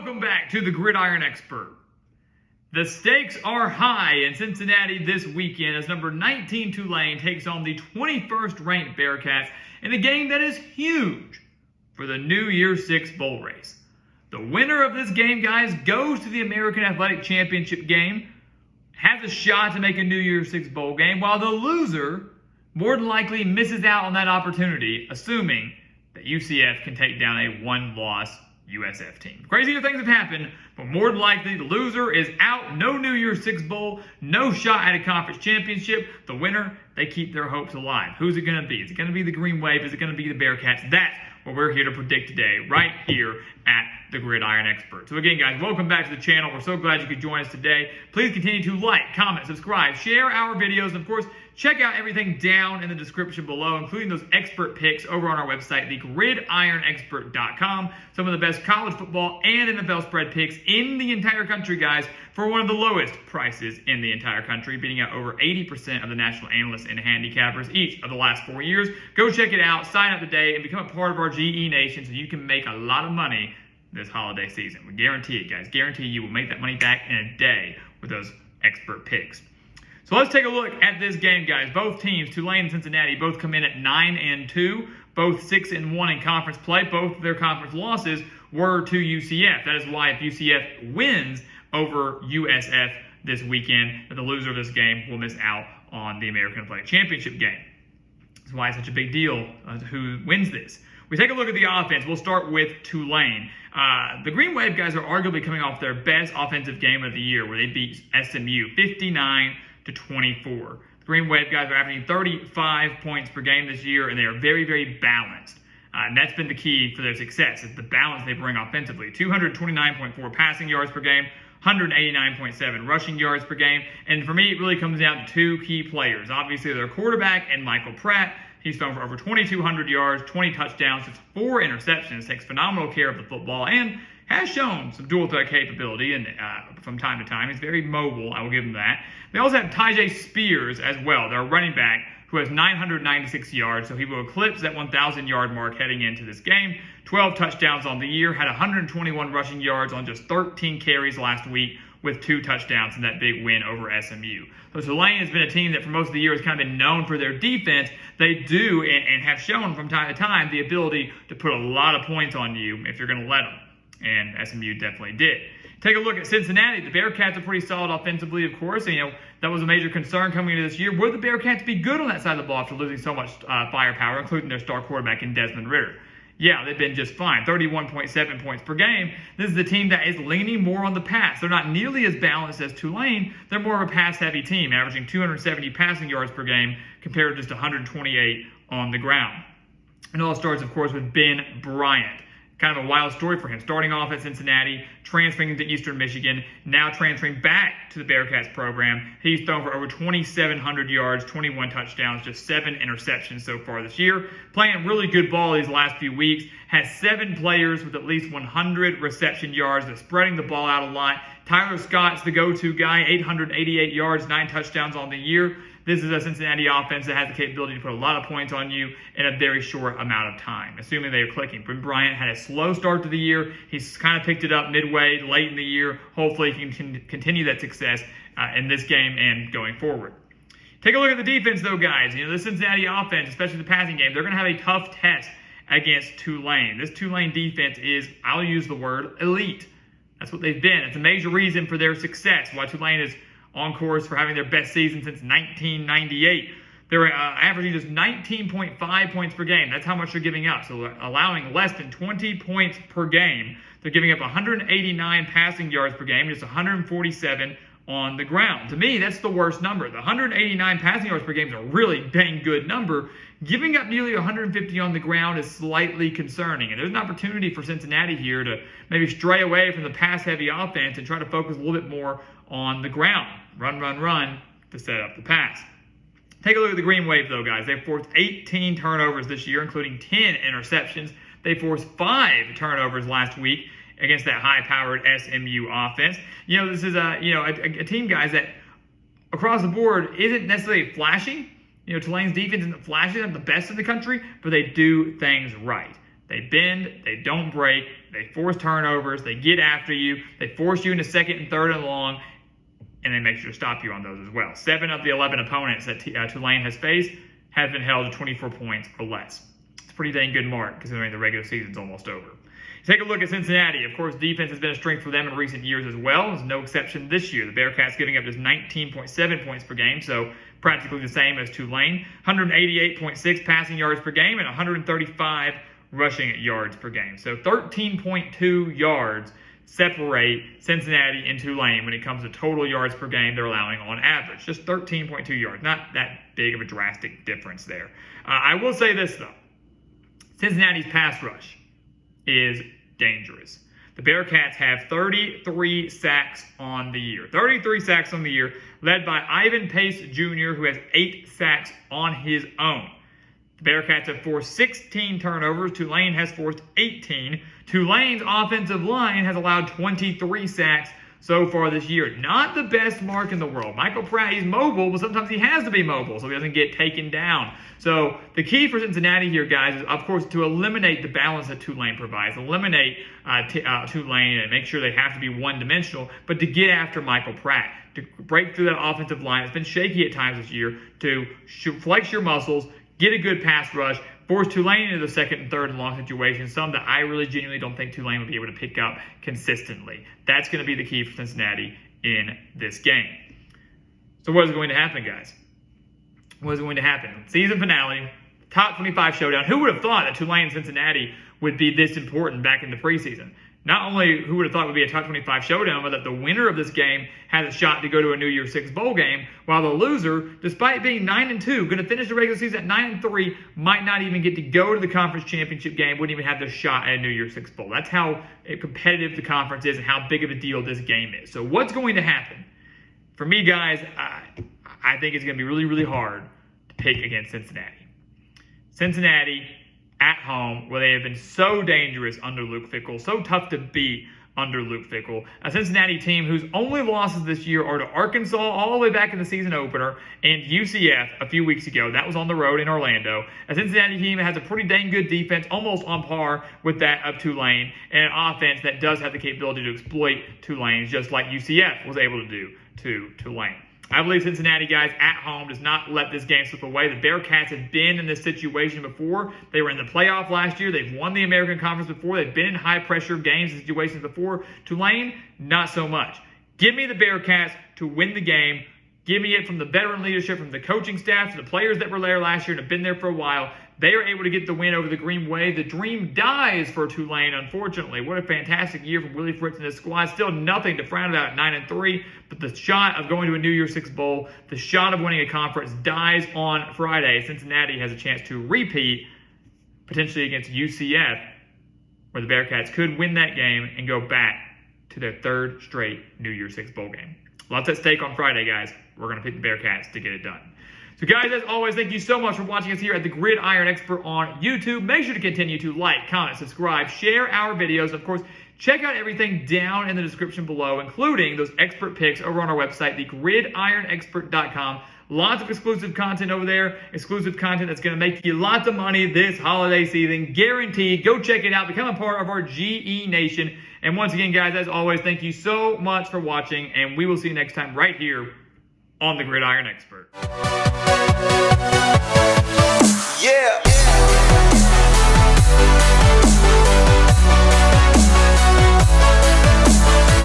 Welcome back to the Gridiron Expert. The stakes are high in Cincinnati this weekend as number 19 Tulane takes on the 21st ranked Bearcats in a game that is huge for the New Year's Six bowl race. The winner of this game, guys, goes to the American Athletic Championship game, has a shot to make a New Year's Six bowl game, while the loser more than likely misses out on that opportunity, assuming that UCF can take down a one-loss USF team. Crazier things have happened, but more than likely the loser is out. No New Year's Six bowl, no shot at a conference championship. The winner, they keep their hopes alive. Who's it going to be? Is it going to be the Green Wave? Is it going to be the Bearcats? That's what we're here to predict today, right here at the Gridiron Expert. So again, guys, welcome back to the channel. We're so glad you could join us today. Please continue to like, comment, subscribe, share our videos, and of course, check out everything down in the description below, including those expert picks over on our website, thegridironexpert.com. Some of the best college football and NFL spread picks in the entire country, guys, for one of the lowest prices in the entire country, beating out over 80% of the national analysts and handicappers each of the last 4 years. Go check it out, sign up today, and become a part of our GE Nation so you can make a lot of money this holiday season. We guarantee it, guys. Guarantee you will make that money back in a day with those expert picks. So let's take a look at this game, guys. Both teams, Tulane and Cincinnati, both come in at 9-2, both 6-1 in conference play. Both of their conference losses were to UCF. That is why if UCF wins over USF this weekend, then the loser of this game will miss out on the American Athletic Championship game. That's why it's such a big deal who wins this. We take a look at the offense. We'll start with Tulane. The Green Wave guys are arguably coming off their best offensive game of the year, where they beat SMU 59-24. The Green Wave guys are averaging 35 points per game this year, and they are very, very balanced. And that's been the key for their success, is the balance they bring offensively. 229.4 passing yards per game, 189.7 rushing yards per game. And for me, it really comes down to two key players. Obviously, their quarterback and Michael Pratt. He's thrown for over 2,200 yards, 20 touchdowns, just 4 interceptions, takes phenomenal care of the football, and has shown some dual threat capability and from time to time. He's very mobile, I will give him that. They also have Tyjae Spears as well, their running back, who has 996 yards, so he will eclipse that 1,000-yard mark heading into this game. 12 touchdowns on the year, had 121 rushing yards on just 13 carries last week, with 2 touchdowns in that big win over SMU. So Tulane has been a team that for most of the year has kind of been known for their defense. They do and have shown from time to time the ability to put a lot of points on you if you're going to let them. And SMU definitely did. Take a look at Cincinnati. The Bearcats are pretty solid offensively, of course. And, that was a major concern coming into this year. Would the Bearcats be good on that side of the ball after losing so much firepower, including their star quarterback in Desmond Ridder? Yeah, they've been just fine. 31.7 points per game. This is the team that is leaning more on the pass. They're not nearly as balanced as Tulane. They're more of a pass-heavy team, averaging 270 passing yards per game compared to just 128 on the ground. And it all starts, of course, with Ben Bryant. Kind of a wild story for him. Starting off at Cincinnati, transferring to Eastern Michigan, now transferring back to the Bearcats program. He's thrown for over 2,700 yards, 21 touchdowns, just 7 interceptions so far this year. Playing really good ball these last few weeks. Has 7 players with at least 100 reception yards. They're spreading the ball out a lot. Tyler Scott's the go-to guy, 888 yards, 9 touchdowns on the year. This is a Cincinnati offense that has the capability to put a lot of points on you in a very short amount of time, assuming they are clicking. Ben Bryant had a slow start to the year. He's kind of picked it up midway, late in the year. Hopefully he can continue that success in this game and going forward. Take a look at the defense, though, guys. The Cincinnati offense, especially the passing game, they're going to have a tough test against Tulane. This Tulane defense is, I'll use the word, elite. That's what they've been. It's a major reason for their success, why Tulane is on course for having their best season since 1998. They're averaging just 19.5 points per game. That's how much they're giving up. So allowing less than 20 points per game. They're giving up 189 passing yards per game, just 147 on the ground. To me, that's the worst number. The 189 passing yards per game is a really dang good number. Giving up nearly 150 on the ground is slightly concerning. And there's an opportunity for Cincinnati here to maybe stray away from the pass-heavy offense and try to focus a little bit more on the ground. Run to set up the pass. Take a look at the Green Wave, though, guys. They've forced 18 turnovers this year, including 10 interceptions. They forced 5 turnovers last week against that high-powered SMU offense. This is a team, guys, that across the board isn't necessarily flashy. Tulane's defense isn't flashy. They're not the best in the country, but they do things right. They bend, they don't break, they force turnovers, they get after you, they force you into second and third and long, and they make sure to stop you on those as well. 7 of the 11 opponents that Tulane has faced have been held to 24 points or less. It's a pretty dang good mark considering the regular season's almost over. Take a look at Cincinnati. Of course, defense has been a strength for them in recent years as well. There's no exception this year. The Bearcats giving up just 19.7 points per game, so practically the same as Tulane. 188.6 passing yards per game and 135 rushing yards per game. So 13.2 yards separate Cincinnati and Tulane when it comes to total yards per game they're allowing on average. Just 13.2 yards. Not that big of a drastic difference there. I will say this, though. Cincinnati's pass rush is dangerous. The Bearcats have 33 sacks on the year. 33 sacks on the year, led by Ivan Pace Jr., who has 8 sacks on his own. The Bearcats have forced 16 turnovers. Tulane has forced 18. Tulane's offensive line has allowed 23 sacks so far this year. Not the best mark in the world. Michael Pratt, he's mobile, but sometimes he has to be mobile so he doesn't get taken down. So the key for Cincinnati here, guys, is, of course, to eliminate the balance that Tulane provides. Eliminate Tulane and make sure they have to be one-dimensional, but to get after Michael Pratt, to break through that offensive line. It's been shaky at times this year, to flex your muscles, get a good pass rush, force Tulane into the second and third and long situations, some that I really genuinely don't think Tulane will be able to pick up consistently. That's going to be the key for Cincinnati in this game. So what is going to happen, guys? What is going to happen? Season finale, top 25 showdown. Who would have thought that Tulane and Cincinnati would be this important back in the preseason? Not only who would have thought it would be a top 25 showdown, but that the winner of this game has a shot to go to a New Year's Six bowl game, while the loser, despite being 9-2, going to finish the regular season at 9-3, might not even get to go to the conference championship game, wouldn't even have the shot at a New Year's Six bowl. That's how competitive the conference is and how big of a deal this game is. So what's going to happen? For me, guys, I think it's going to be really, really hard to pick against Cincinnati. Cincinnati at home, where they have been so dangerous under Luke Fickell, so tough to beat under Luke Fickell. A Cincinnati team whose only losses this year are to Arkansas all the way back in the season opener and UCF a few weeks ago. That was on the road in Orlando. A Cincinnati team that has a pretty dang good defense, almost on par with that of Tulane, and an offense that does have the capability to exploit Tulane, just like UCF was able to do to Tulane. I believe Cincinnati, guys, at home does not let this game slip away. The Bearcats have been in this situation before. They were in the playoff last year. They've won the American Conference before. They've been in high-pressure games and situations before. Tulane, not so much. Give me the Bearcats to win the game. Give me it from the veteran leadership, from the coaching staff, to the players that were there last year and have been there for a while. They are able to get the win over the Green Wave. The dream dies for Tulane, unfortunately. What a fantastic year from Willie Fritz and his squad. Still nothing to frown about at 9-3, but the shot of going to a New Year's Six bowl, the shot of winning a conference dies on Friday. Cincinnati has a chance to repeat, potentially against UCF, where the Bearcats could win that game and go back to their third straight New Year's Six bowl game. Lots at stake on Friday, guys. We're going to pick the Bearcats to get it done. So, guys, as always, thank you so much for watching us here at the Gridiron Expert on YouTube. Make sure to continue to like, comment, subscribe, share our videos. Of course, check out everything down in the description below, including those expert picks over on our website, thegridironexpert.com. Lots of exclusive content over there, exclusive content that's going to make you lots of money this holiday season, guaranteed. Go check it out. Become a part of our GE Nation. And once again, guys, as always, thank you so much for watching, and we will see you next time right here on the Gridiron Expert. Yeah.